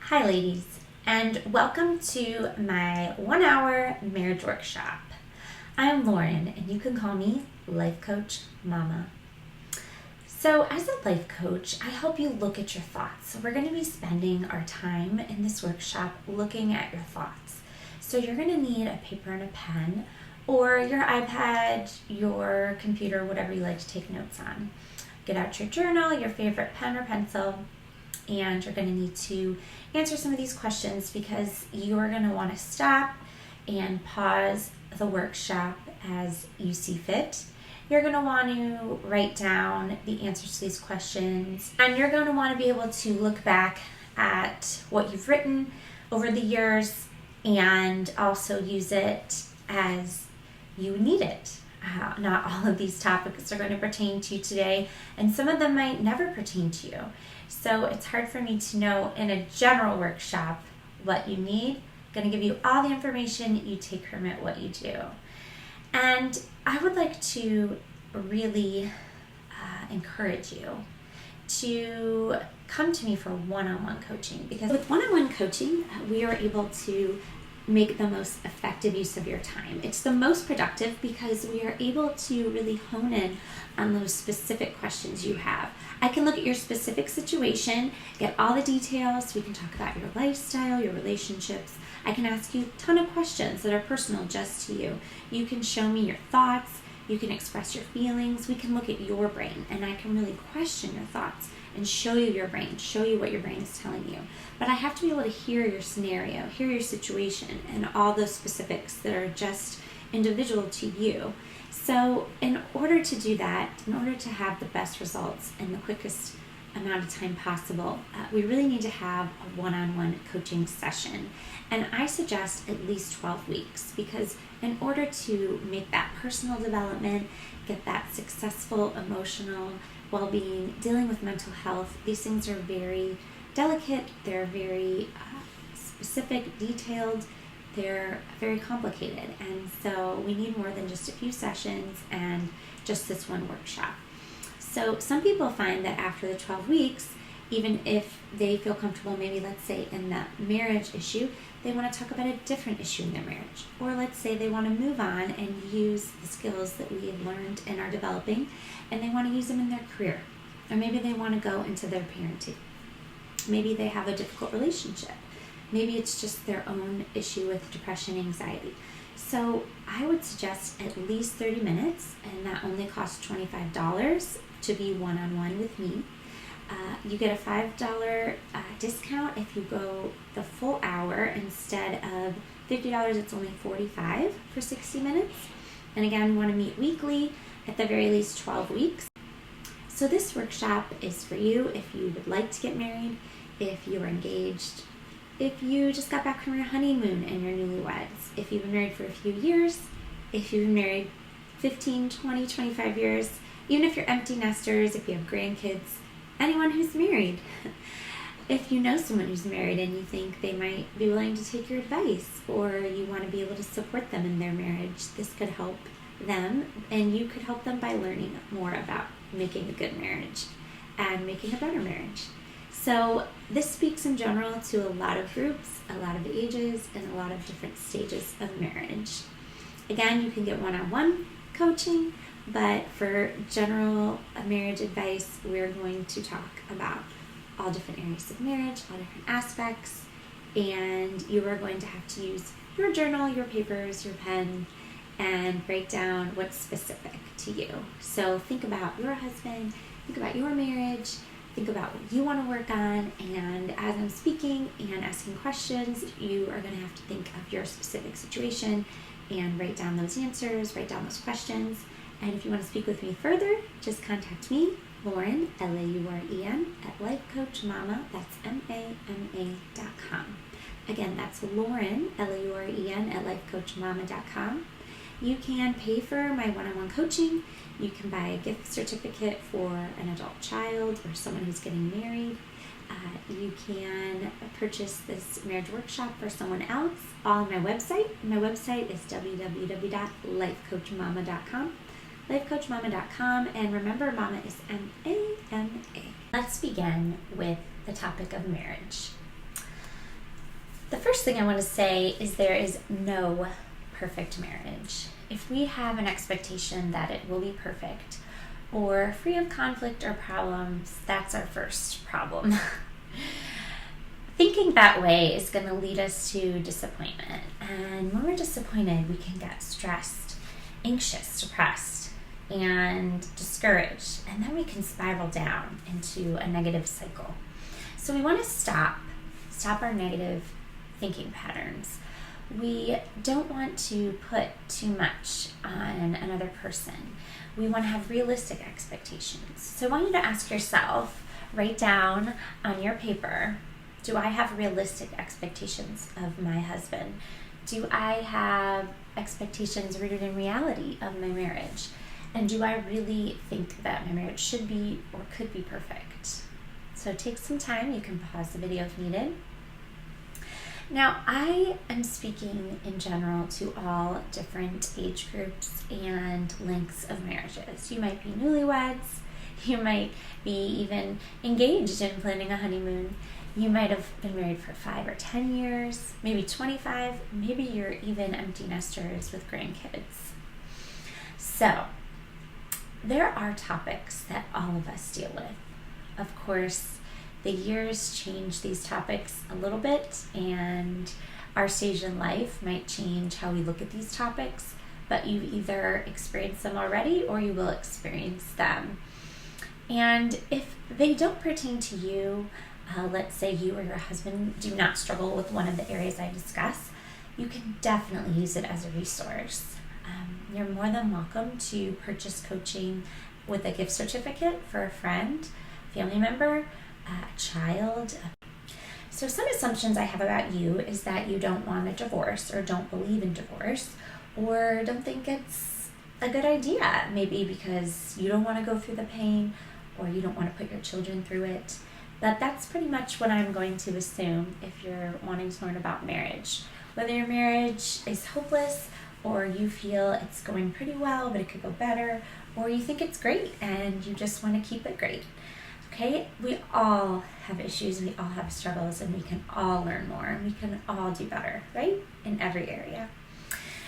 Hi ladies, and welcome to my 1-hour marriage workshop. I'm Lauren, and you can call me Life Coach Mama. So as a life coach, I help you look at your thoughts. So we're going to be spending our time in this workshop looking at your thoughts. So you're going to need a paper and a pen, or your iPad, your computer, whatever you like to take notes on. Get out your journal, your favorite pen or pencil, and you're going to need to answer some of these questions because you're going to want to stop and pause the workshop as you see fit. You're going to want to write down the answers to these questions, and you're going to want to be able to look back at what you've written over the years and also use it as you need it. Not all of these topics are going to pertain to you today, and some of them might never pertain to you. So it's hard for me to know in a general workshop what you need. I'm going to give you all the information, you take from it what you do. And I would like to really encourage you to come to me for one-on-one coaching, because with one-on-one coaching, we are able to make the most effective use of your time. It's the most productive because we are able to really hone in on those specific questions you have. I can look at your specific situation, get all the details. We can talk about your lifestyle, your relationships. I can ask you a ton of questions that are personal just to you. You can show me your thoughts. You can express your feelings. We can look at your brain, and I can really question your thoughts and show you your brain, show you what your brain is telling you. But I have to be able to hear your scenario, hear your situation, and all those specifics that are just individual to you. So in order to do that, in order to have the best results in the quickest amount of time possible, we really need to have a one-on-one coaching session. And I suggest at least 12 weeks, because in order to make that personal development, get that successful emotional well-being, dealing with mental health, these things are very delicate, they're very specific, detailed, they're very complicated, and so we need more than just a few sessions and just this one workshop. So some people find that after the 12 weeks, even if they feel comfortable, maybe let's say in that marriage issue, they want to talk about a different issue in their marriage. Or let's say they want to move on and use the skills that we have learned and are developing, and they want to use them in their career. Or maybe they want to go into their parenting. Maybe they have a difficult relationship. Maybe it's just their own issue with depression, anxiety. So I would suggest at least 30 minutes, and that only costs $25 to be one-on-one with me. You get a $5 discount if you go the full hour. Instead of $50, it's only $45 for 60 minutes. And again, we want to meet weekly, at the very least 12 weeks. So this workshop is for you if you would like to get married, if you are engaged, if you just got back from your honeymoon and you're newlyweds, if you've been married for a few years, if you've been married 15, 20, 25 years, even if you're empty nesters, if you have grandkids, anyone who's married. If you know someone who's married and you think they might be willing to take your advice, or you want to be able to support them in their marriage, this could help them, and you could help them by learning more about making a good marriage and making a better marriage. So this speaks in general to a lot of groups, a lot of ages, and a lot of different stages of marriage. Again, you can get one-on-one coaching, but for general marriage advice, we're going to talk about all different areas of marriage, all different aspects, and you are going to have to use your journal, your papers, your pen, and write down what's specific to you. So think about your husband, think about your marriage, think about what you want to work on, and as I'm speaking and asking questions, you are going to have to think of your specific situation and write down those answers, write down those questions. And if you want to speak with me further, just contact me, Lauren, Lauren, at lifecoachmama, that's MAMA.com. Again, that's Lauren, Lauren, at lifecoachmama.com. You can pay for my one-on-one coaching. You can buy a gift certificate for an adult child or someone who's getting married. You can purchase this marriage workshop for someone else all on my website. My website is www.lifecoachmama.com. lifecoachmama.com, and remember, mama is M-A-M-A. Let's begin with the topic of marriage. The first thing I want to say is there is no perfect marriage. If we have an expectation that it will be perfect or free of conflict or problems, that's our first problem. Thinking that way is going to lead us to disappointment. And when we're disappointed, we can get stressed, anxious, depressed, and discouraged. And then we can spiral down into a negative cycle. So we want to stop our negative thinking patterns. We don't want to put too much on another person. We want to have realistic expectations. So I want you to ask yourself, write down on your paper, do I have realistic expectations of my husband? Do I have expectations rooted in reality of my marriage? And do I really think that my marriage should be or could be perfect? So take some time. You can pause the video if needed. Now, I am speaking in general to all different age groups and lengths of marriages. You might be newlyweds. You might be even engaged and planning a honeymoon. You might have been married for 5 or 10 years, maybe 25. Maybe you're even empty nesters with grandkids. So, there are topics that all of us deal with. Of course, the years change these topics a little bit, and our stage in life might change how we look at these topics, but you've either experienced them already or you will experience them. And if they don't pertain to you, let's say you or your husband do not struggle with one of the areas I discuss, you can definitely use it as a resource. You're more than welcome to purchase coaching with a gift certificate for a friend, family member, a child. So some assumptions I have about you is that you don't want a divorce or don't believe in divorce or don't think it's a good idea, maybe because you don't want to go through the pain or you don't want to put your children through it. But that's pretty much what I'm going to assume if you're wanting to learn about marriage. Whether your marriage is hopeless or you feel it's going pretty well but it could go better, or you think it's great and you just want to keep it great. Okay, we all have issues, we all have struggles, and we can all learn more, and we can all do better, right? In every area.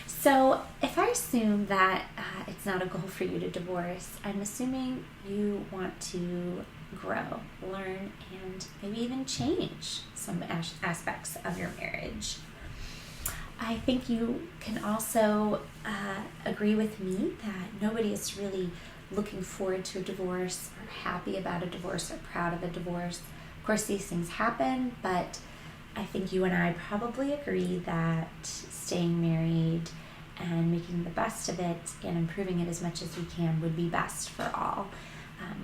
So if I assume that it's not a goal for you to divorce, I'm assuming you want to grow, learn, and maybe even change some aspects of your marriage. I think you can also agree with me that nobody is really looking forward to a divorce or happy about a divorce or proud of a divorce. Of course, these things happen, but I think you and I probably agree that staying married and making the best of it and improving it as much as we can would be best for all,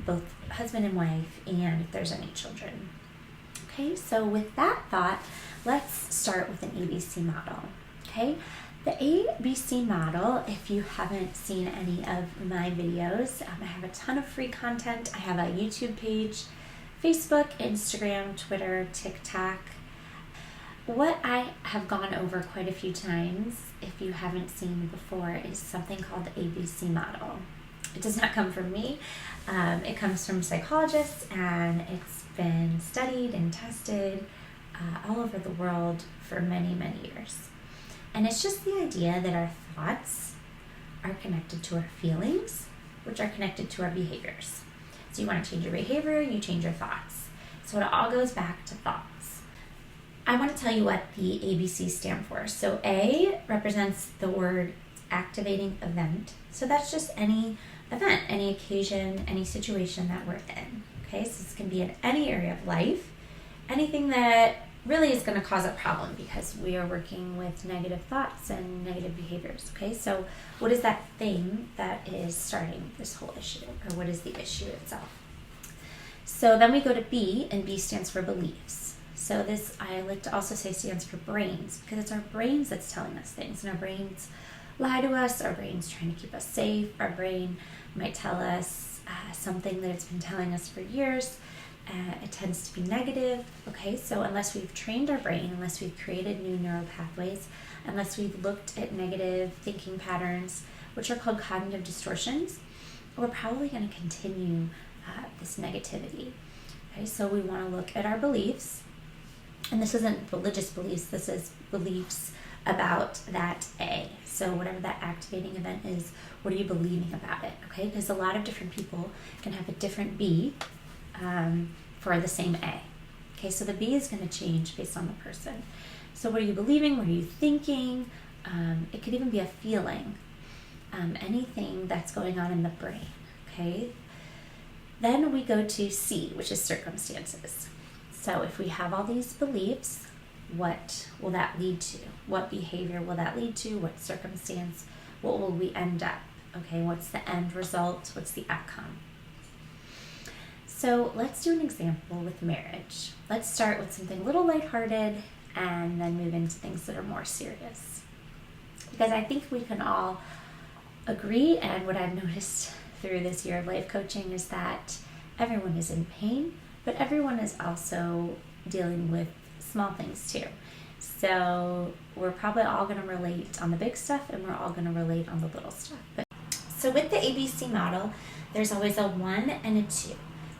both husband and wife, and if there's any children. Okay, so with that thought, let's start with an ABC model. Okay, the ABC model, if you haven't seen any of my videos, I have a ton of free content. I have a YouTube page, Facebook, Instagram, Twitter, TikTok. What I have gone over quite a few times, if you haven't seen before, is something called the ABC model. It does not come from me. It comes from psychologists, and it's been studied and tested all over the world for many, many years. And it's just the idea that our thoughts are connected to our feelings, which are connected to our behaviors. So you want to change your behavior, you change your thoughts. So it all goes back to thoughts. I want to tell you what the ABC stand for. So A represents the word activating event. So that's just any event, any occasion, any situation that we're in. Okay, so this can be in any area of life, anything that really is going to cause a problem because we are working with negative thoughts and negative behaviors. Okay, so what is that thing that is starting this whole issue, or what is the issue itself? So then we go to B, and B stands for beliefs. So this, I like to also say, stands for brains, because it's our brains that's telling us things, and our brains lie to us, our brain's trying to keep us safe, our brain might tell us something that it's been telling us for years. It tends to be negative. Okay, so unless we've trained our brain, unless we've created new neural pathways, unless we've looked at negative thinking patterns, which are called cognitive distortions, we're probably going to continue this negativity. Okay, so we want to look at our beliefs, And this isn't religious beliefs, this is beliefs about that A. So whatever that activating event is, what are you believing about it, okay? Because a lot of different people can have a different B for the same A. Okay, so the B is going to change based on the person. So what are you believing? What are you thinking? It could even be a feeling. Anything that's going on in the brain, okay? Then we go to C, which is circumstances. So if we have all these beliefs, what will that lead to? What behavior will that lead to? What circumstance? What will we end up? Okay, what's the end result? What's the outcome? So let's do an example with marriage. Let's start with something a little lighthearted and then move into things that are more serious. Because I think we can all agree, and what I've noticed through this year of life coaching is that everyone is in pain, but everyone is also dealing with small things too. So we're probably all going to relate on the big stuff, and we're all going to relate on the little stuff. So with the ABC model, there's always a 1 and a 2.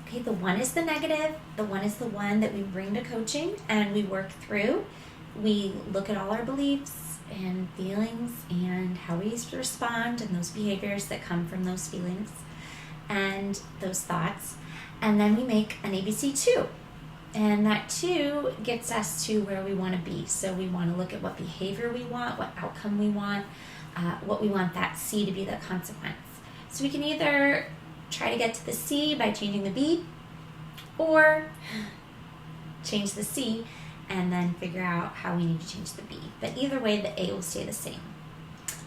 Okay, the 1 is the negative, the 1 is the one that we bring to coaching and we work through. We look at all our beliefs and feelings and how we respond and those behaviors that come from those feelings and those thoughts. And then we make an ABC 2. And that 2 gets us to where we want to be. So we want to look at what behavior we want, what outcome we want, what we want that C to be the consequence. So we can either try to get to the C by changing the B, or change the C and then figure out how we need to change the B. But either way, the A will stay the same.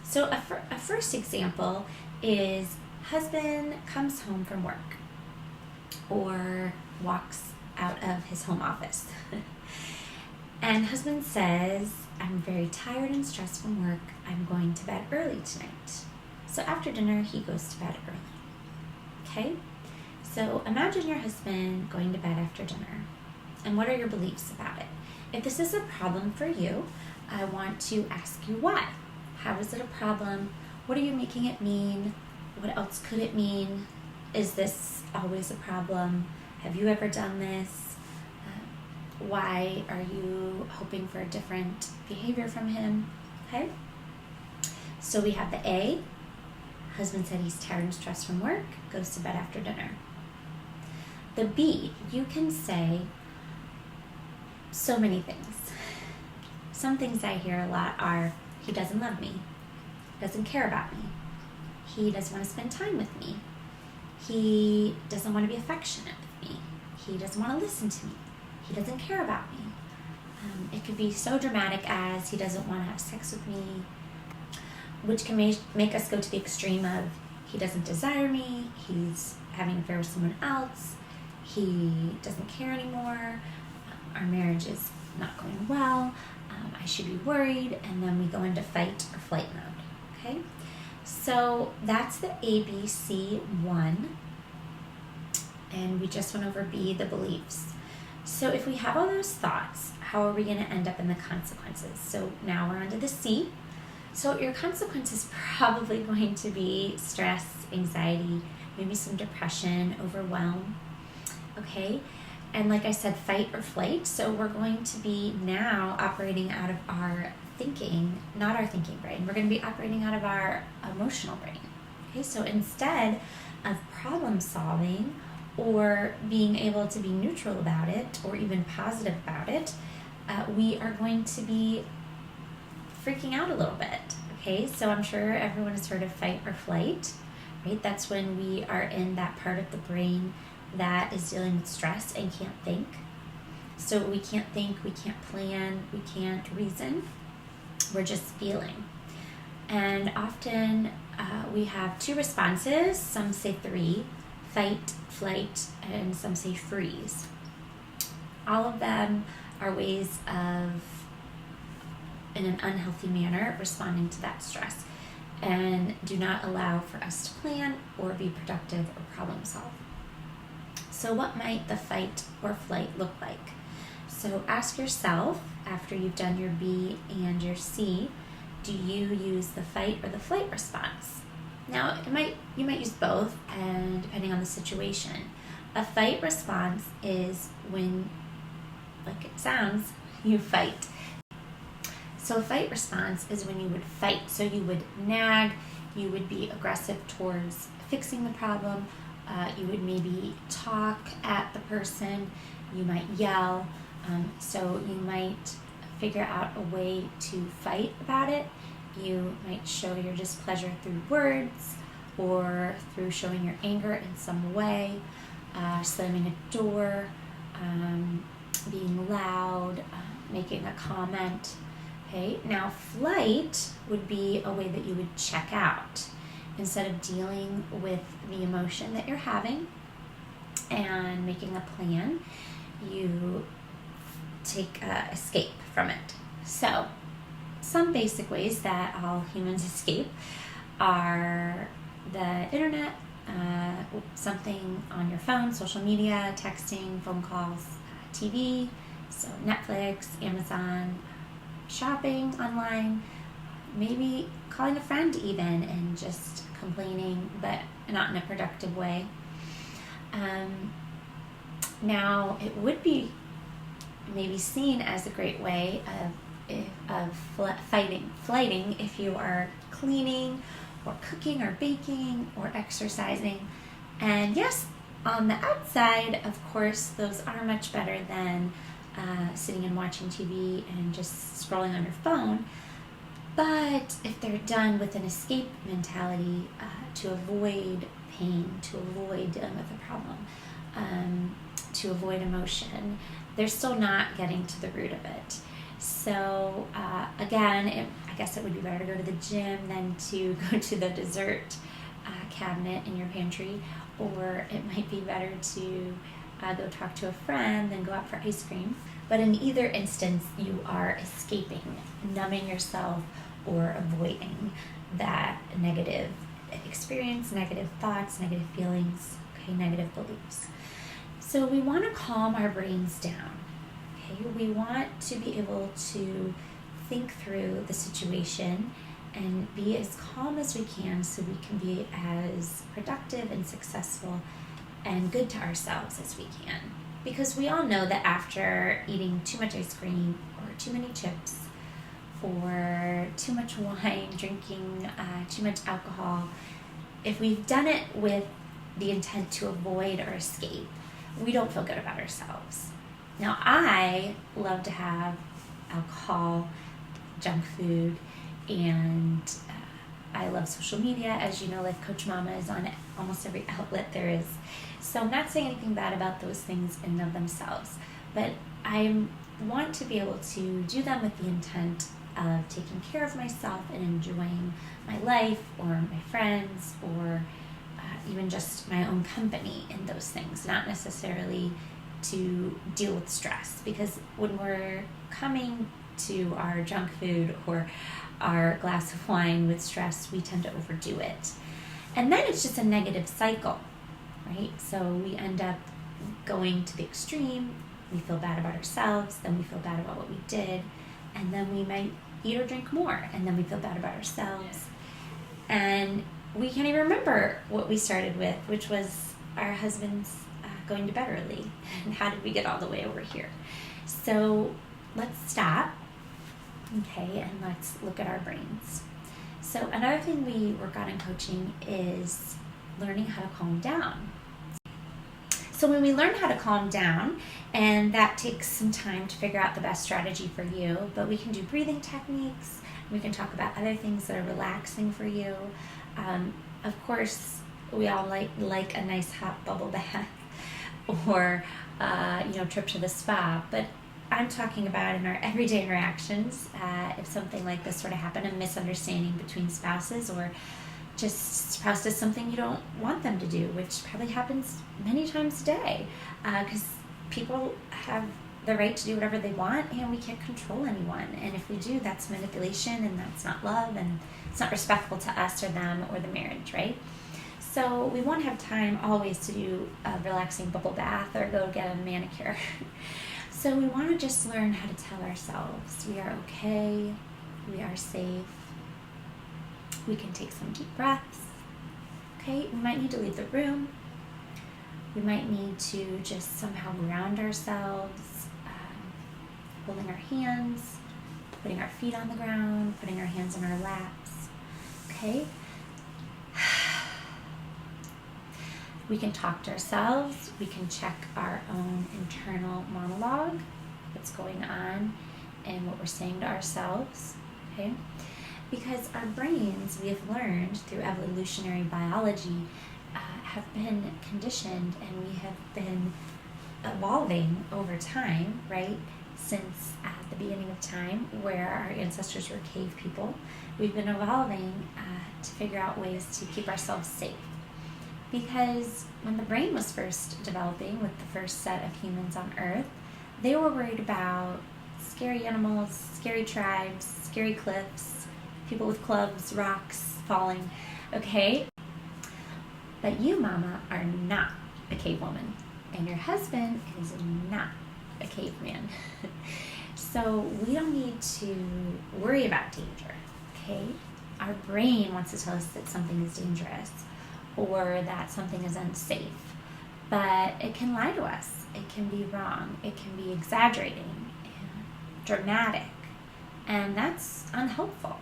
So a first example is husband comes home from work or walks out of his home office. And husband says, I'm very tired and stressed from work. I'm going to bed early tonight. So after dinner, he goes to bed early. Okay? So imagine your husband going to bed after dinner. And what are your beliefs about it? If this is a problem for you, I want to ask you why. How is it a problem? What are you making it mean? What else could it mean? Is this always a problem? Have you ever done this? Why are you hoping for a different behavior from him? Okay? So we have the A. Husband said he's tired and stressed from work, goes to bed after dinner. The B, you can say so many things. Some things I hear a lot are, he doesn't love me, doesn't care about me, he doesn't want to spend time with me, he doesn't want to be affectionate with me, he doesn't want to listen to me, he doesn't care about me. It could be so dramatic as he doesn't want to have sex with me, which can make us go to the extreme of he doesn't desire me, he's having an affair with someone else, he doesn't care anymore, our marriage is not going well, I should be worried, and then we go into fight or flight mode, okay? So that's the ABC 1, and we just went over B, the beliefs. So if we have all those thoughts, how are we going to end up in the consequences? So now we're on to the C. So your consequence is probably going to be stress, anxiety, maybe some depression, overwhelm, okay? And like I said, fight or flight. So we're going to be now operating out of our thinking, not our thinking brain. We're going to be operating out of our emotional brain, okay? So instead of problem solving or being able to be neutral about it or even positive about it, we are going to be freaking out a little bit, okay? So I'm sure everyone has heard of fight or flight, right? That's when we are in that part of the brain that is dealing with stress and can't think. So we can't think, we can't plan, we can't reason. We're just feeling. And often we have 2 responses. Some say 3, fight, flight, and some say freeze. All of them are ways of, in an unhealthy manner, responding to that stress and do not allow for us to plan or be productive or problem solve. So what might the fight or flight look like? So ask yourself, after you've done your B and your C, do you use the fight or the flight response? Now, you might use both, and depending on the situation. A fight response is when, like it sounds, you fight. So a fight response is when you would fight. So you would nag, you would be aggressive towards fixing the problem, you would maybe talk at the person, you might yell, so you might figure out a way to fight about it. You might show your displeasure through words or through showing your anger in some way, slamming a door, being loud, making a comment. Okay, now flight would be a way that you would check out. Instead of dealing with the emotion that you're having and making a plan, you take escape from it. So some basic ways that all humans escape are the internet, something on your phone, social media, texting, phone calls, TV, so Netflix, Amazon, shopping online, maybe calling a friend even and just complaining, but not in a productive way. Now, it would be maybe seen as a great way of flighting if you are cleaning or cooking or baking or exercising. And yes, on the outside, of course, those are much better than sitting and watching TV and just scrolling on your phone. But if they're done with an escape mentality, to avoid pain, to avoid dealing with a problem, to avoid emotion, they're still not getting to the root of it. So again, I guess it would be better to go to the gym than to go to the dessert cabinet in your pantry, or it might be better to go talk to a friend than go out for ice cream. But in either instance, you are escaping, numbing yourself, or avoiding that negative experience, negative thoughts, negative feelings, okay, negative beliefs. So we want to calm our brains down. Okay, we want to be able to think through the situation and be as calm as we can so we can be as productive and successful and good to ourselves as we can. Because we all know that after eating too much ice cream or too many chips or too much wine, drinking too much alcohol, if we've done it with the intent to avoid or escape, we don't feel good about ourselves. Now, I love to have alcohol, junk food, and I love social media. As you know, Life Coach Mama is on almost every outlet there is. So I'm not saying anything bad about those things in and of themselves, but I want to be able to do them with the intent of taking care of myself and enjoying my life or my friends or even just my own company in those things, not necessarily to deal with stress. Because when we're coming to our junk food or our glass of wine with stress, we tend to overdo it. And then it's just a negative cycle, right? So we end up going to the extreme. We feel bad about ourselves, then we feel bad about what we did, and then we might eat or drink more, and then we feel bad about ourselves. And we can't even remember what we started with, which was our husbands going to bed early. And how did we get all the way over here? So let's stop, okay, and let's look at our brains. So another thing we work on in coaching is learning how to calm down. So when we learn how to calm down, and that takes some time to figure out the best strategy for you, but we can do breathing techniques, we can talk about other things that are relaxing for you. Of course, we all like a nice hot bubble bath or trip to the spa, but I'm talking about in our everyday interactions, if something like this sort of happened, a misunderstanding between spouses, or just spouse does something you don't want them to do, which probably happens many times a day, because people have the right to do whatever they want, and we can't control anyone. And if we do, that's manipulation, and that's not love, and it's not respectful to us or them or the marriage, right? So we won't have time always to do a relaxing bubble bath or go get a manicure. So we want to just learn how to tell ourselves we are okay, we are safe, we can take some deep breaths. Okay, we might need to leave the room. We might need to just somehow ground ourselves, holding our hands, putting our feet on the ground, putting our hands in our laps. Okay? We can talk to ourselves. We can check our own internal monologue, what's going on, and what we're saying to ourselves. Okay? Because our brains, we have learned through evolutionary biology, have been conditioned, and we have been evolving over time, right? Since at the beginning of time, where our ancestors were cave people, we've been evolving to figure out ways to keep ourselves safe. Because when the brain was first developing with the first set of humans on Earth, they were worried about scary animals, scary tribes, scary cliffs, people with clubs, rocks, falling, okay? But you, mama, are not a cave woman, and your husband is not a caveman. So we don't need to worry about danger, okay? Our brain wants to tell us that something is dangerous or that something is unsafe, but it can lie to us. It can be wrong. It can be exaggerating and dramatic, and that's unhelpful.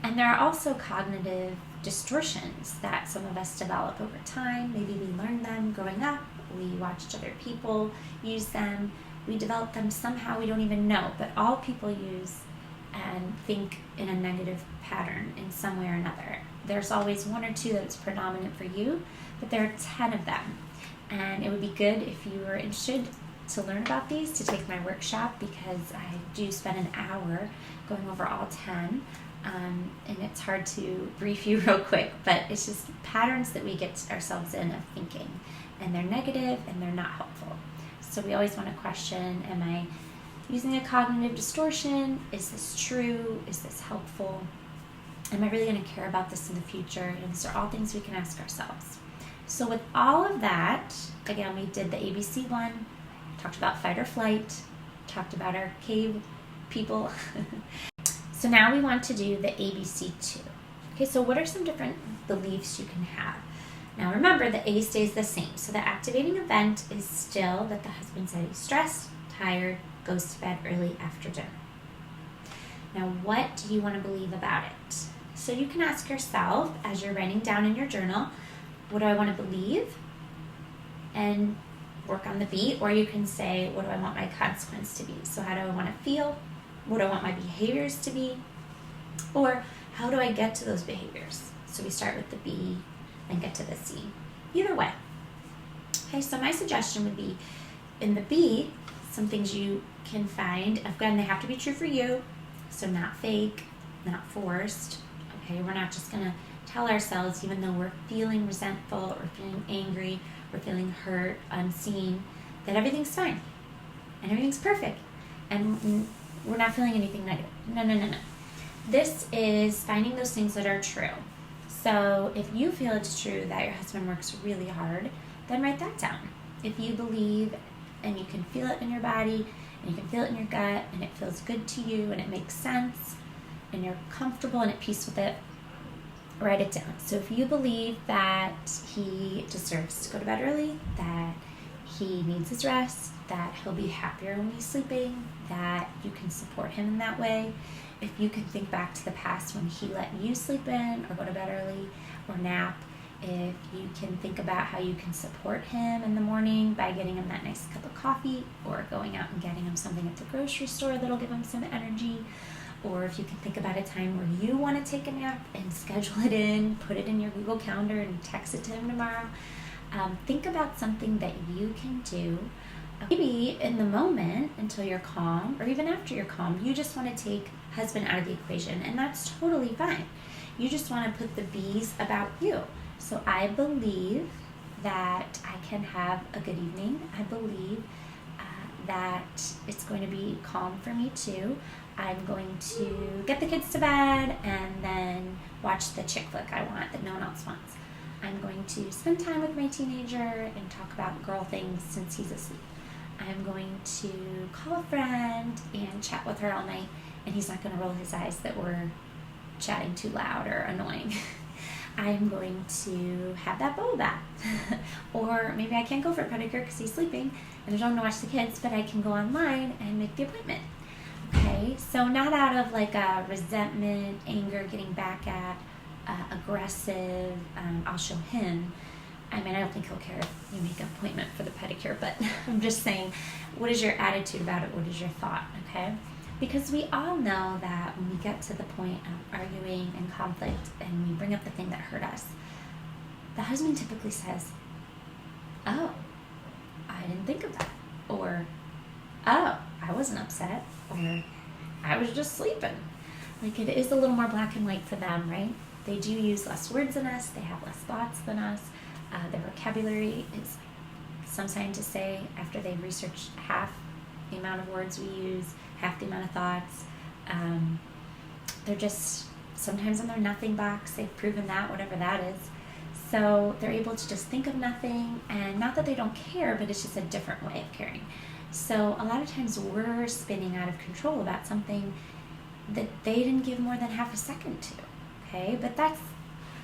And there are also cognitive distortions that some of us develop over time. Maybe we learned them growing up. We watched other people use them. We develop them somehow, we don't even know, but all people use and think in a negative pattern in some way or another. There's always one or two that's predominant for you, but there are 10 of them. And it would be good if you were interested to learn about these, to take my workshop, because I do spend an hour going over all 10. And it's hard to brief you real quick, but it's just patterns that we get ourselves in of thinking, and they're negative and they're not helpful. So we always want to question, am I using a cognitive distortion? Is this true? Is this helpful? Am I really going to care about this in the future? These are all things we can ask ourselves. So with all of that, again, we did the ABC one, talked about fight or flight, talked about our cave people. So now we want to do the ABC2. Okay, so what are some different beliefs you can have? Now remember, the A stays the same. So the activating event is still that the husband said he's stressed, tired, goes to bed early after dinner. Now what do you want to believe about it? So you can ask yourself as you're writing down in your journal, what do I want to believe? And work on the B, or you can say, what do I want my consequence to be? So how do I want to feel? What do I want my behaviors to be? Or how do I get to those behaviors? So we start with the B and get to the C. Either way. Okay, so my suggestion would be in the B, some things you can find. Again, they have to be true for you. So not fake, not forced. Okay, we're not just going to tell ourselves, even though we're feeling resentful or feeling angry or feeling hurt, unseen, that everything's fine and everything's perfect. And we're not feeling anything negative. No. This is finding those things that are true. So if you feel it's true that your husband works really hard, then write that down. If you believe and you can feel it in your body and you can feel it in your gut and it feels good to you and it makes sense and you're comfortable and at peace with it, write it down. So if you believe that he deserves to go to bed early, that he needs his rest, that he'll be happier when he's sleeping, that you can support him in that way. If you can think back to the past when he let you sleep in or go to bed early or nap, if you can think about how you can support him in the morning by getting him that nice cup of coffee or going out and getting him something at the grocery store that'll give him some energy, or if you can think about a time where you want to take a nap and schedule it in, put it in your Google Calendar and text it to him tomorrow. Think about something that you can do. Maybe in the moment until you're calm, or even after you're calm, you just want to take husband out of the equation, and that's totally fine. You just want to put the B's about you. So I believe that I can have a good evening. I believe that it's going to be calm for me too. I'm going to get the kids to bed and then watch the chick flick I want that no one else wants. I'm going to spend time with my teenager and talk about girl things since he's asleep. I'm going to call a friend and chat with her all night, and he's not going to roll his eyes that we're chatting too loud or annoying. I'm going to have that bubble bath. Or maybe I can't go for a pedicure because he's sleeping and there's no one to watch the kids, but I can go online and make the appointment. Okay, so not out of like a resentment, anger, getting back at, aggressive, I'll show him. I mean, I don't think he'll care if you make an appointment for the pedicure, but I'm just saying, what is your attitude about it? What is your thought, okay? Because we all know that when we get to the point of arguing and conflict and we bring up the thing that hurt us, the husband typically says, oh, I didn't think of that. Or, oh, I wasn't upset. Or, I was just sleeping. Like, it is a little more black and white for them, right? They do use less words than us. They have less thoughts than us. Their vocabulary is, some scientists say, after they've researched half the amount of words we use, half the amount of thoughts, they're just, sometimes in their nothing box, they've proven that, whatever that is. So they're able to just think of nothing, and not that they don't care, but it's just a different way of caring. So a lot of times we're spinning out of control about something that they didn't give more than half a second to, okay? But that's,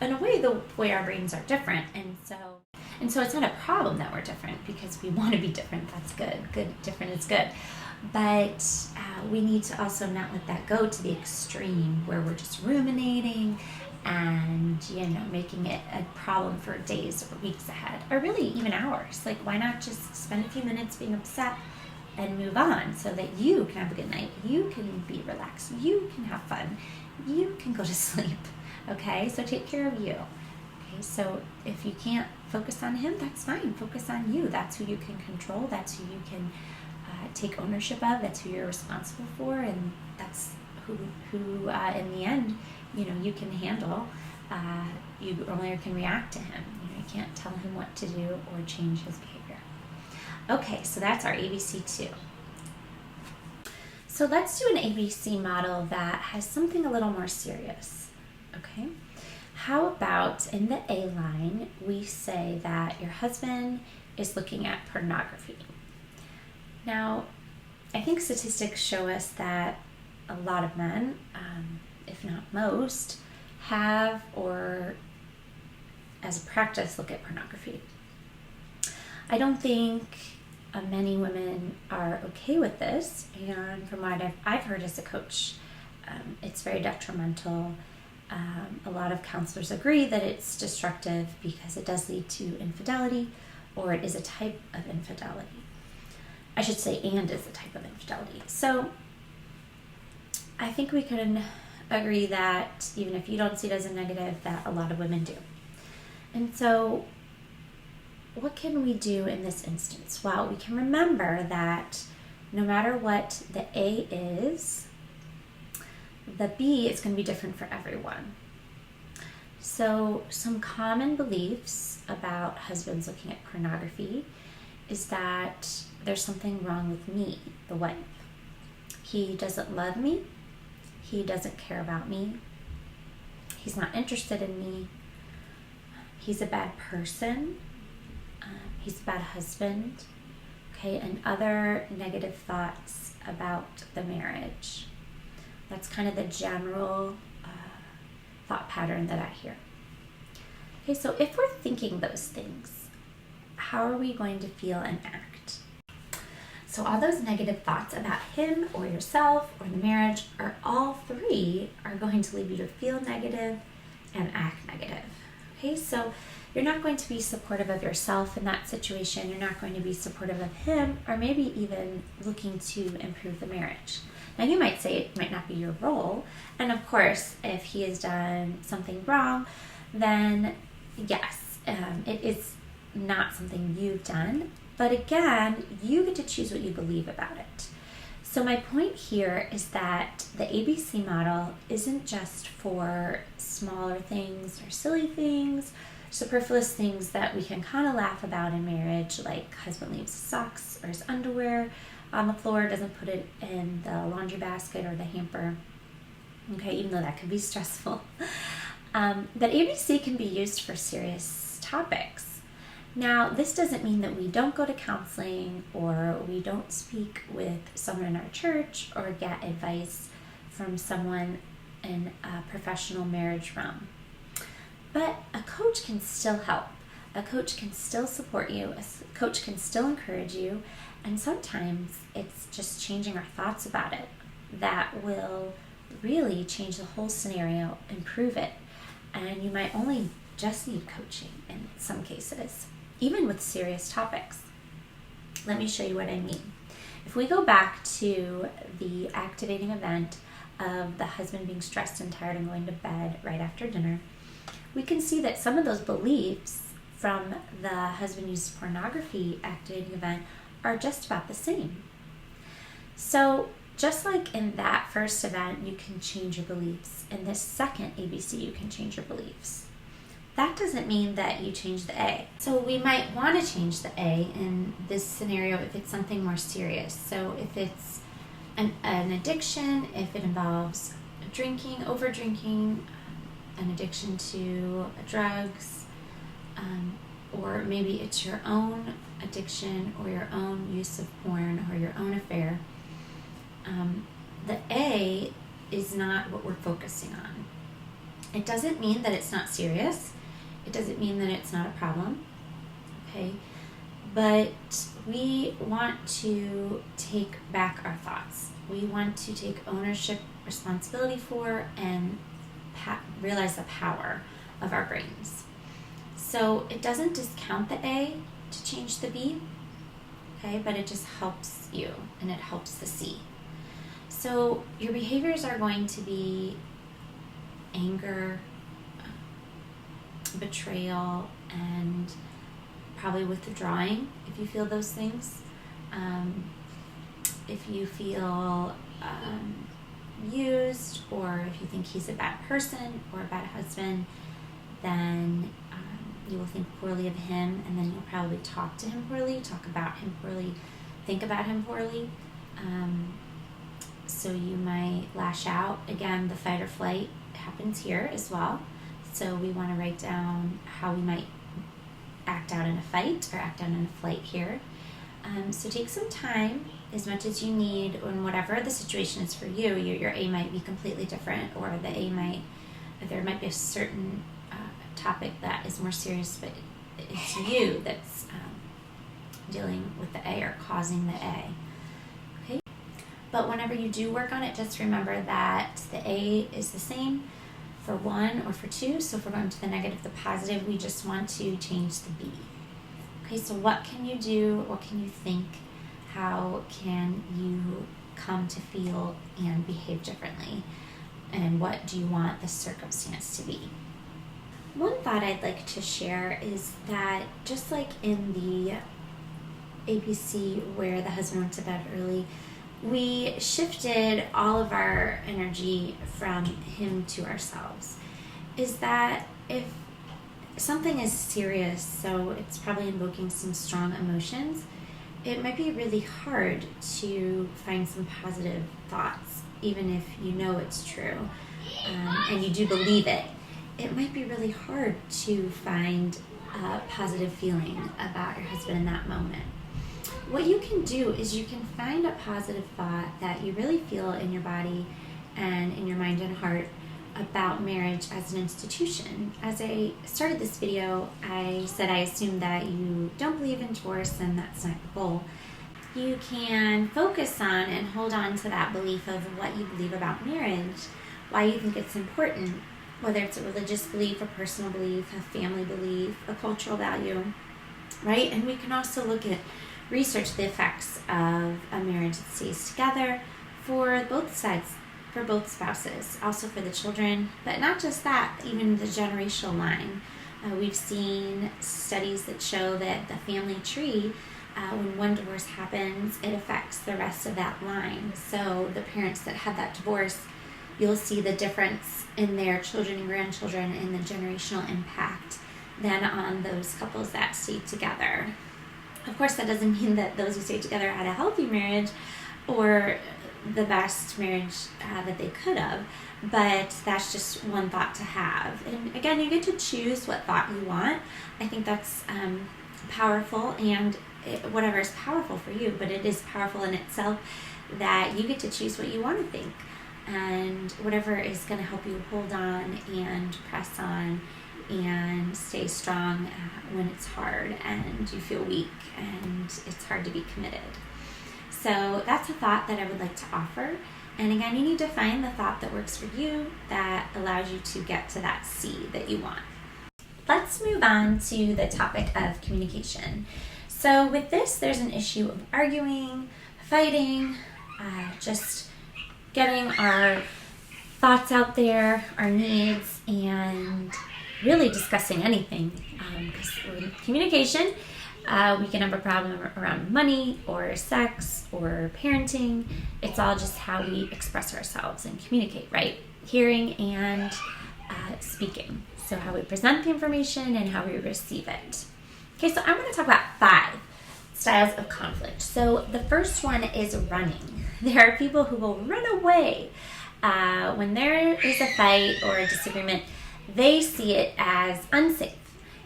in a way, the way our brains are different, and so it's not a problem that we're different, because we want to be different. That's good, different is good. But we need to also not let that go to the extreme where we're just ruminating and, making it a problem for days or weeks ahead, or really even hours. Like, why not just spend a few minutes being upset and move on, so that you can have a good night, you can be relaxed, you can have fun, you can go to sleep, okay? So take care of you, okay? So if you can't focus on him, that's fine. Focus on you. That's who you can control. That's who you can take ownership of. That's who you're responsible for, and that's who in the end, you can handle. You only can react to him. You can't tell him what to do or change his behavior. Okay, so that's our ABC 2. So let's do an ABC model that has something a little more serious, okay? How about in the A line, we say that your husband is looking at pornography. Now, I think statistics show us that a lot of men, if not most, have or as a practice look at pornography. I don't think many women are okay with this, and from what I've heard as a coach, it's very detrimental. A lot of counselors agree that it's destructive because it does lead to infidelity, or it is a type of infidelity. I should say, and is a type of infidelity. So I think we can agree that even if you don't see it as a negative, that a lot of women do. And so what can we do in this instance? Well, we can remember that no matter what the A is, the B is going to be different for everyone. So some common beliefs about husbands looking at pornography is that there's something wrong with me, the wife. He doesn't love me. He doesn't care about me. He's not interested in me. He's a bad person. He's a bad husband. Okay, and other negative thoughts about the marriage. That's kind of the general thought pattern that I hear. Okay, so if we're thinking those things, how are we going to feel and act? So all those negative thoughts about him or yourself or the marriage, are all three are going to lead you to feel negative and act negative. Okay, so you're not going to be supportive of yourself in that situation. You're not going to be supportive of him, or maybe even looking to improve the marriage. Now, you might say it might not be your role, and of course, if he has done something wrong, then yes, it is not something you've done, but again, you get to choose what you believe about it. So my point here is that the ABC model isn't just for smaller things or silly things, superfluous things that we can kind of laugh about in marriage, like husband leaves his socks or his underwear on the floor, doesn't put it in the laundry basket or the hamper. Okay, even though that can be stressful. That ABC can be used for serious topics. Now, this doesn't mean that we don't go to counseling, or we don't speak with someone in our church, or get advice from someone in a professional marriage realm. But a coach can still help. A coach can still support you. A coach can still encourage you. And sometimes it's just changing our thoughts about it. that will really change the whole scenario, improve it. And you might only just need coaching in some cases, even with serious topics. Let me show you what I mean. If we go back to the activating event of the husband being stressed and tired and going to bed right after dinner, we can see that some of those beliefs from the husband uses pornography activating event are just about the same. So just like in that first event, you can change your beliefs. In this second ABC, you can change your beliefs. That doesn't mean that you change the A. So we might want to change the A in this scenario if it's something more serious. So if it's an addiction, if it involves drinking, over drinking, an addiction to drugs, or maybe it's your own addiction or your own use of porn or your own affair, the A is not what we're focusing on. It doesn't mean that it's not serious. It doesn't mean that it's not a problem, okay? But we want to take back our thoughts. We want to take ownership, responsibility for, and realize the power of our brains. So it doesn't discount the A to change the B, okay? But it just helps you, and it helps the C. So your behaviors are going to be anger, betrayal, and probably withdrawing if you feel those things. If you feel used, or if you think he's a bad person or a bad husband, then you will think poorly of him, and then you'll probably talk to him poorly, talk about him poorly, think about him poorly. So you might lash out. Again, the fight or flight happens here as well. So we want to write down how we might act out in a fight or act out in a flight here. So take some time, as much as you need, and whatever the situation is for you. Your A might be completely different, or there might be a certain topic that is more serious, but it's you that's dealing with the A or causing the A. Okay? But whenever you do work on it, just remember that the A is the same for 1 or for 2. So if we're going to the negative, the positive, we just want to change the B. Okay, so what can you do? What can you think? How can you come to feel and behave differently? And what do you want the circumstance to be? One thought I'd like to share is that just like in the ABC where the husband went to bed early, we shifted all of our energy from him to ourselves. Is that if something is serious, so it's probably invoking some strong emotions, it might be really hard to find some positive thoughts, even if you know it's true and you do believe it. It might be really hard to find a positive feeling about your husband in that moment. What you can do is you can find a positive thought that you really feel in your body and in your mind and heart about marriage as an institution. As I started this video, I said I assume that you don't believe in divorce, and that's not the goal. You can focus on and hold on to that belief of what you believe about marriage, why you think it's important, whether it's a religious belief, a personal belief, a family belief, a cultural value, right? And we can also look at research the effects of a marriage that stays together for both sides, for both spouses, also for the children, but not just that, even the generational line. We've seen studies that show that the family tree, when one divorce happens, it affects the rest of that line. So the parents that had that divorce, you'll see the difference in their children and grandchildren and the generational impact then on those couples that stayed together. Of course, that doesn't mean that those who stayed together had a healthy marriage or the best marriage that they could have, but that's just one thought to have. And again, you get to choose what thought you want. I think that's powerful, and whatever is powerful for you, but it is powerful in itself that you get to choose what you want to think, and whatever is going to help you hold on and press on and stay strong when it's hard and you feel weak and it's hard to be committed. So that's a thought that I would like to offer. And again, you need to find the thought that works for you that allows you to get to that C that you want. Let's move on to the topic of communication. So with this, there's an issue of arguing, fighting, just getting our thoughts out there, our needs, and really discussing anything. Because with communication, we can have a problem around money or sex or parenting. It's all just how we express ourselves and communicate, right? Hearing and speaking. So how we present the information and how we receive it. Okay, so I'm going to talk about 5 styles of conflict. So the first one is running. There are people who will run away. When there is a fight or a disagreement, they see it as unsafe.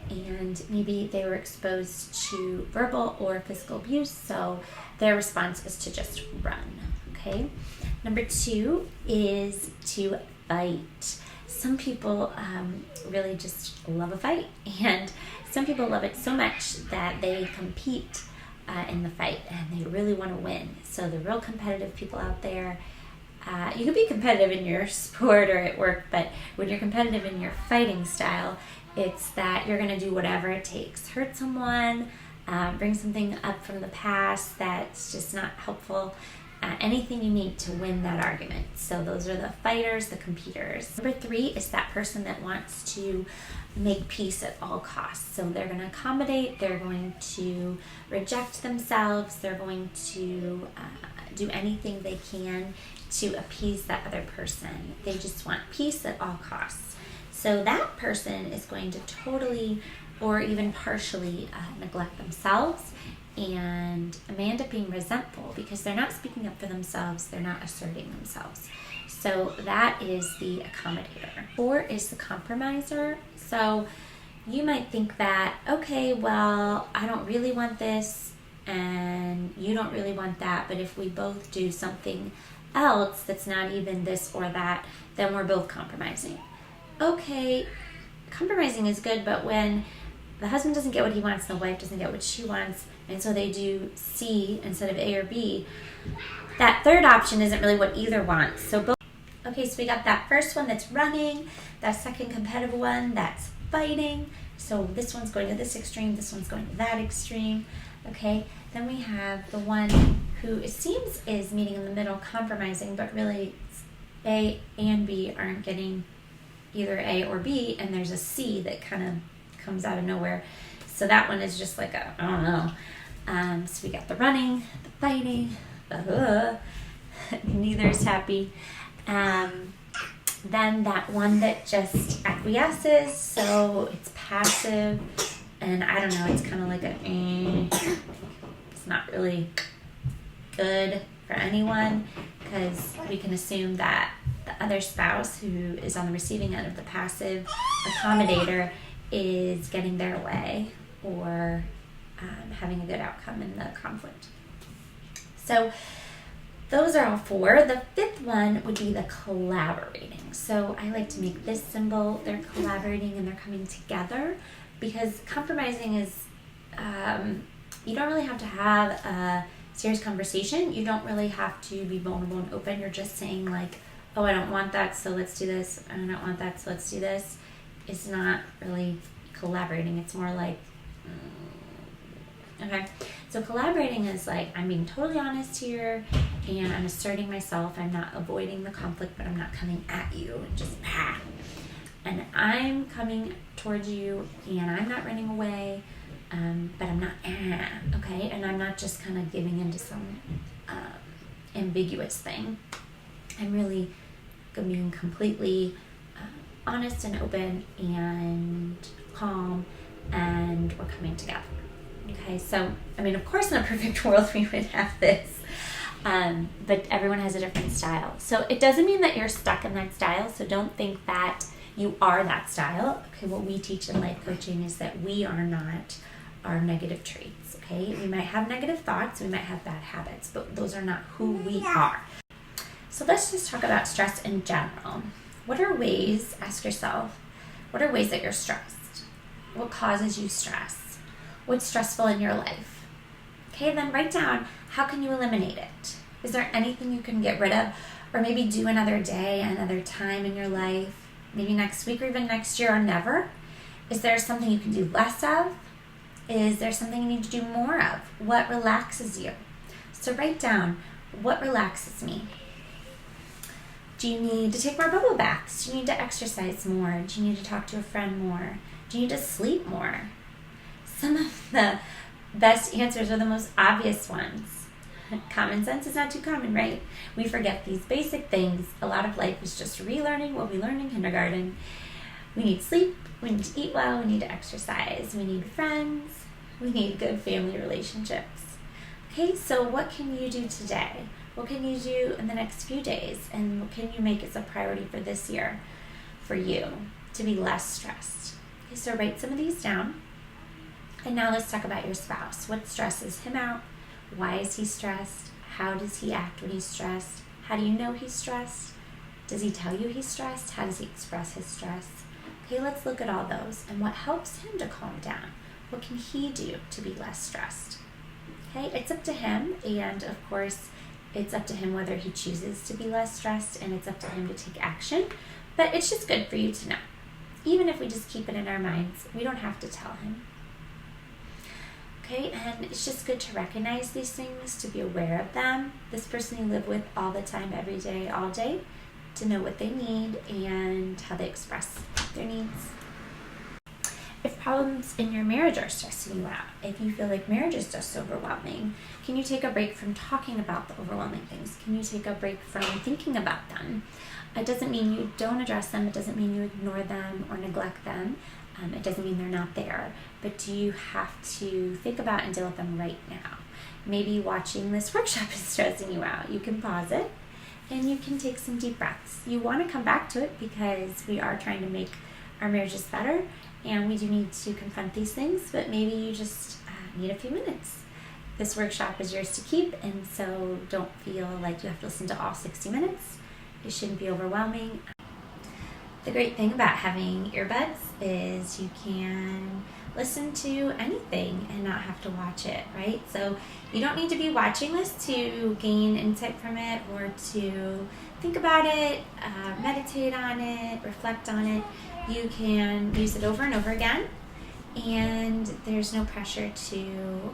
And maybe they were exposed to verbal or physical abuse, so their response is to just run, okay? Number 2 is to fight. Some people really just love a fight, and some people love it so much that they compete in the fight, and they really want to win. So the real competitive people out there, you can be competitive in your sport or at work, but when you're competitive in your fighting style, it's that you're going to do whatever it takes. Hurt someone, bring something up from the past that's just not helpful. Anything you need to win that argument. So those are the fighters, the competitors. Number 3 is that person that wants to make peace at all costs. So they're going to accommodate, they're going to reject themselves, they're going to do anything they can to appease that other person. They just want peace at all costs. So that person is going to totally or even partially neglect themselves and may end up being resentful because they're not speaking up for themselves, they're not asserting themselves. So that is the accommodator. 4 is the compromiser. So you might think that, okay, well, I don't really want this and you don't really want that, but if we both do something else that's not even this or that, then we're both compromising. Okay, compromising is good, but when the husband doesn't get what he wants, the wife doesn't get what she wants, and so they do C instead of A or B, that third option isn't really what either wants. So both. Okay, so we got that first one that's running, that second competitive one that's fighting. So this one's going to this extreme, this one's going to that extreme. Okay, then we have the one who it seems is meeting in the middle, compromising, but really A and B aren't getting either A or B, and there's a C that kind of comes out of nowhere. So that one is just like I don't know. So we got the running, the fighting, neither is happy. Then that one that just acquiesces, so it's passive, and I don't know, it's kind of like it's not really good for anyone because we can assume that the other spouse who is on the receiving end of the passive accommodator is getting their way or having a good outcome in the conflict. So those are all 4. The 5th one would be the collaborating. So I like to make this symbol. They're collaborating and they're coming together because compromising is, you don't really have to have a serious conversation. You don't really have to be vulnerable and open. You're just saying like, oh, I don't want that, so let's do this. I don't want that, so let's do this. It's not really collaborating. It's more like, okay. So collaborating is like, I'm being totally honest here and I'm asserting myself. I'm not avoiding the conflict, but I'm not coming at you and just and I'm coming towards you and I'm not running away, but I'm not okay? And I'm not just kind of giving into some ambiguous thing. I'm really being completely honest and open and calm, and we're coming together. Okay, so, I mean, of course in a perfect world we would have this, but everyone has a different style. So it doesn't mean that you're stuck in that style, so don't think that you are that style. Okay, what we teach in life coaching is that we are not our negative traits, okay? We might have negative thoughts, we might have bad habits, but those are not who we are. So let's just talk about stress in general. What are ways, ask yourself, what are ways that you're stressed? What causes you stress? What's stressful in your life? Okay, then write down, how can you eliminate it? Is there anything you can get rid of? or maybe do another day, another time in your life, maybe next week or even next year or never? Is there something you can do less of? Is there something you need to do more of? What relaxes you? So write down, what relaxes me? Do you need to take more bubble baths? Do you need to exercise more? Do you need to talk to a friend more? Do you need to sleep more? Some of the best answers are the most obvious ones. Common sense is not too common, right? We forget these basic things. A lot of life is just relearning what we learned in kindergarten. We need sleep, we need to eat well, we need to exercise, we need friends, we need good family relationships. Okay, so what can you do today? What can you do in the next few days? And what can you make as a priority for this year for you to be less stressed? Okay, so write some of these down. And now let's talk about your spouse. What stresses him out? Why is he stressed? How does he act when he's stressed? How do you know he's stressed? Does he tell you he's stressed? How does he express his stress? Okay, let's look at all those and what helps him to calm down. What can he do to be less stressed? Okay, it's up to him, and of course, it's up to him whether he chooses to be less stressed, and it's up to him to take action, but it's just good for you to know. Even if we just keep it in our minds, we don't have to tell him. Okay, and it's just good to recognize these things, to be aware of them. This person you live with all the time, every day, all day, to know what they need and how they express their needs. If problems in your marriage are stressing you out, if you feel like marriage is just overwhelming, can you take a break from talking about the overwhelming things? Can you take a break from thinking about them? It doesn't mean you don't address them. It doesn't mean you ignore them or neglect them. It doesn't mean they're not there. But do you have to think about and deal with them right now? Maybe watching this workshop is stressing you out. You can pause it and you can take some deep breaths. You want to come back to it because we are trying to make our marriages better, and we do need to confront these things, but maybe you just need a few minutes. This workshop is yours to keep, and so don't feel like you have to listen to all 60 minutes. It shouldn't be overwhelming. The great thing about having earbuds is you can listen to anything and not have to watch it, right? So you don't need to be watching this to gain insight from it or to think about it, meditate on it, reflect on it. You can use it over and over again, and there's no pressure to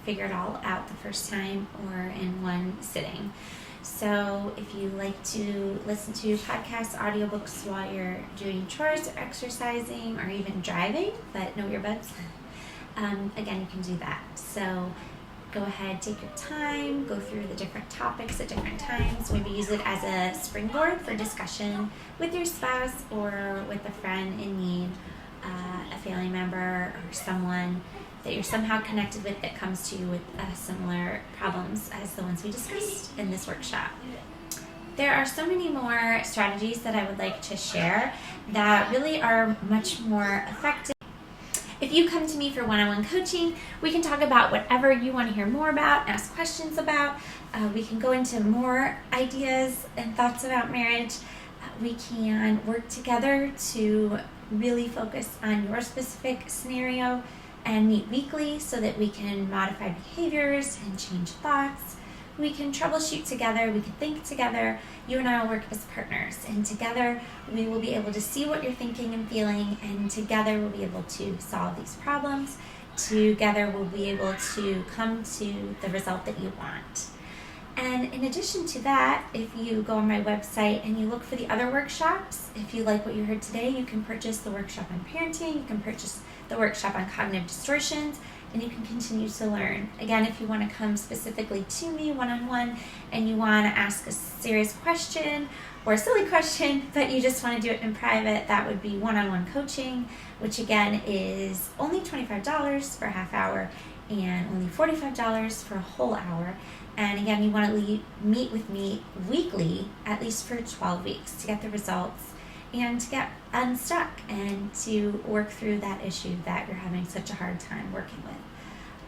figure it all out the first time or in one sitting. So if you like to listen to podcasts, audiobooks while you're doing chores or exercising or even driving, but no earbuds, again, you can do that. So go ahead, take your time, go through the different topics at different times. Maybe use it as a springboard for discussion with your spouse or with a friend in need, a family member or someone that you're somehow connected with that comes to you with similar problems as the ones we discussed in this workshop. There are so many more strategies that I would like to share that really are much more effective. If you come to me for one-on-one coaching, we can talk about whatever you want to hear more about, ask questions about. We can go into more ideas and thoughts about marriage. We can work together to really focus on your specific scenario and meet weekly so that we can modify behaviors and change thoughts. We can troubleshoot together, we can think together. You and I will work as partners, and together we will be able to see what you're thinking and feeling, and together we'll be able to solve these problems. Together we'll be able to come to the result that you want. And in addition to that, if you go on my website and you look for the other workshops, if you like what you heard today, you can purchase the workshop on parenting, you can purchase the workshop on cognitive distortions, and you can continue to learn. Again, if you want to come specifically to me one-on-one and you want to ask a serious question or a silly question, but you just want to do it in private, that would be one-on-one coaching, which again is only $25 for a half hour and only $45 for a whole hour. And again, you want to meet with me weekly, at least for 12 weeks, to get the results and to get unstuck and to work through that issue that you're having such a hard time working with.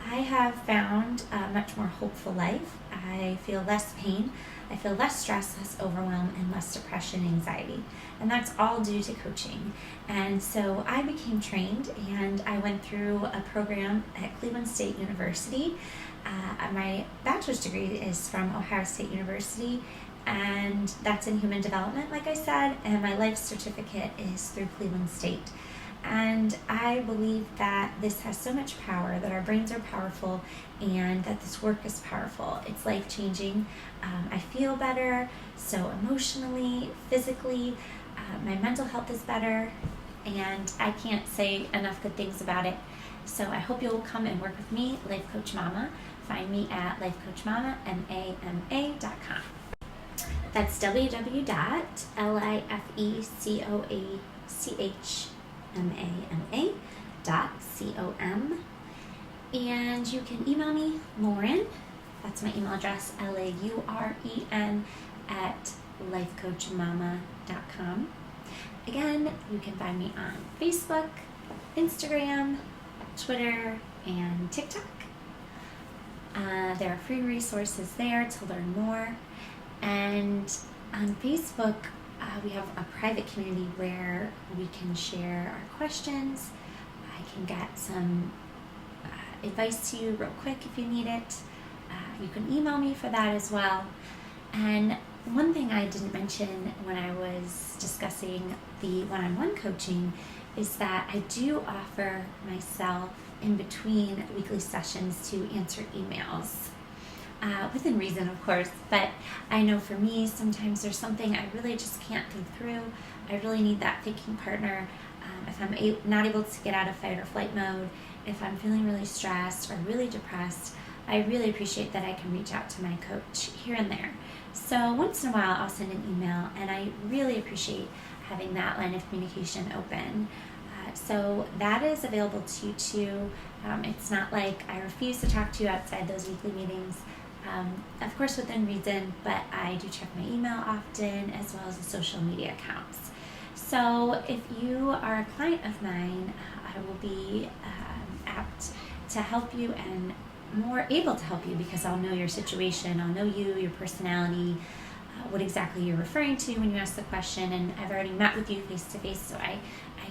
I have found a much more hopeful life. I feel less pain. I feel less stress, less overwhelm, and less depression and anxiety. And that's all due to coaching. And so I became trained, and I went through a program at Cleveland State University. My bachelor's degree is from Ohio State University, and that's in human development, like I said, and my life certificate is through Cleveland State. And I believe that this has so much power, that our brains are powerful, and that this work is powerful. It's life-changing. I feel better, so emotionally, physically, my mental health is better, and I can't say enough good things about it. So I hope you'll come and work with me, Life Coach Mama. Find me at lifecoachmama.com. That's www.lifecoachmama.com. And you can email me, Lauren. That's my email address, LAUREN @lifecoachmama.com. Again, you can find me on Facebook, Instagram, Twitter, and TikTok. There are free resources there to learn more. And on Facebook, we have a private community where we can share our questions. I can get some advice to you real quick if you need it. You can email me for that as well. And one thing I didn't mention when I was discussing the one-on-one coaching is that I do offer myself in between weekly sessions to answer emails. Within reason, of course, but I know for me, sometimes there's something I really just can't think through. I really need that thinking partner. If I'm not able to get out of fight or flight mode, if I'm feeling really stressed or really depressed, I really appreciate that I can reach out to my coach here and there. So once in a while, I'll send an email, and I really appreciate having that line of communication open. So that is available to you too. It's not like I refuse to talk to you outside those weekly meetings. Of course, within reason, but I do check my email often as well as the social media accounts. So if you are a client of mine, I will be apt to help you and more able to help you because I'll know your situation, I'll know you, your personality, what exactly you're referring to when you ask the question, and I've already met with you face to face, so I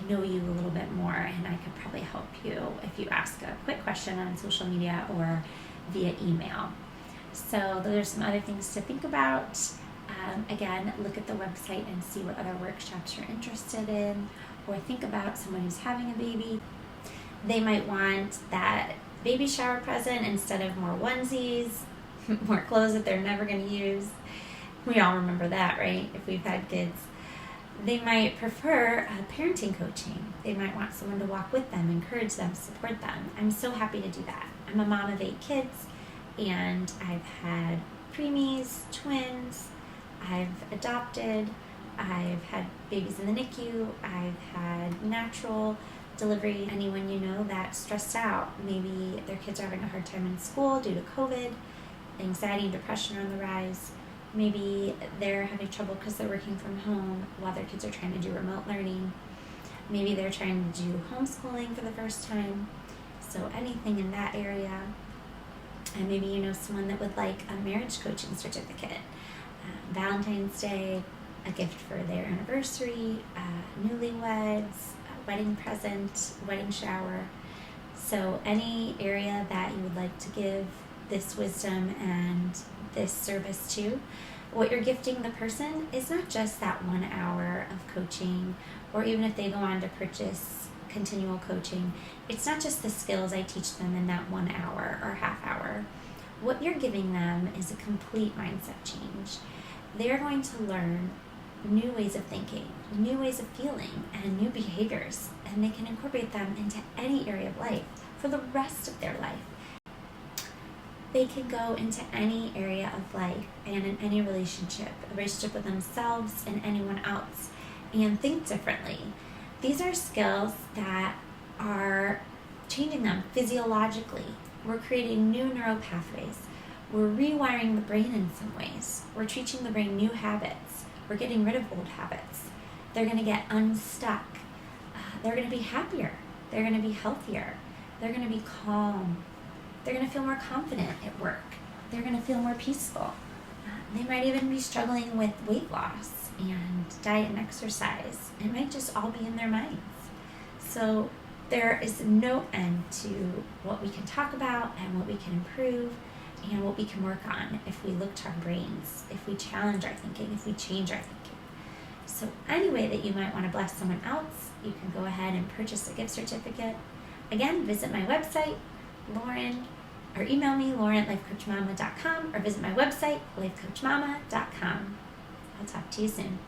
know you a little bit more, and I could probably help you if you ask a quick question on social media or via email. So those are some other things to think about. Again, look at the website and see what other workshops you're interested in, or think about someone who's having a baby. They might want that baby shower present instead of more onesies, more clothes that they're never going to use. We all remember that, right? If we've had kids. They might prefer parenting coaching. They might want someone to walk with them, encourage them, support them. I'm so happy to do that. I'm a mom of 8 kids, and I've had preemies, twins, I've adopted, I've had babies in the NICU, I've had natural delivery. Anyone you know that's stressed out, maybe their kids are having a hard time in school due to COVID, anxiety and depression are on the rise. Maybe they're having trouble because they're working from home while their kids are trying to do remote learning. Maybe they're trying to do homeschooling for the first time. So anything in that area. And maybe you know someone that would like a marriage coaching certificate, Valentine's Day, a gift for their anniversary, newlyweds, a wedding present, wedding shower. So any area that you would like to give this wisdom and this service to, what you're gifting the person is not just that 1 hour of coaching, or even if they go on to purchase continual coaching, it's not just the skills I teach them in that 1 hour or half hour. What you're giving them is a complete mindset change. They're going to learn new ways of thinking, new ways of feeling, and new behaviors, and they can incorporate them into any area of life for the rest of their life. They can go into any area of life and in any relationship, a relationship with themselves and anyone else, and think differently. These are skills that are changing them physiologically. We're creating new neural pathways. We're rewiring the brain in some ways. We're teaching the brain new habits. We're getting rid of old habits. They're going to get unstuck. They're going to be happier. They're going to be healthier. They're going to be calm. They're going to feel more confident at work. They're going to feel more peaceful. They might even be struggling with weight loss and diet and exercise. It might just all be in their minds. So there is no end to what we can talk about and what we can improve and what we can work on if we look to our brains, if we challenge our thinking, if we change our thinking. So any way that you might want to bless someone else, you can go ahead and purchase a gift certificate. Again, visit my website, or email me, lauren@lifecoachmama.com, or visit my website, lifecoachmama.com. I'll talk to you soon.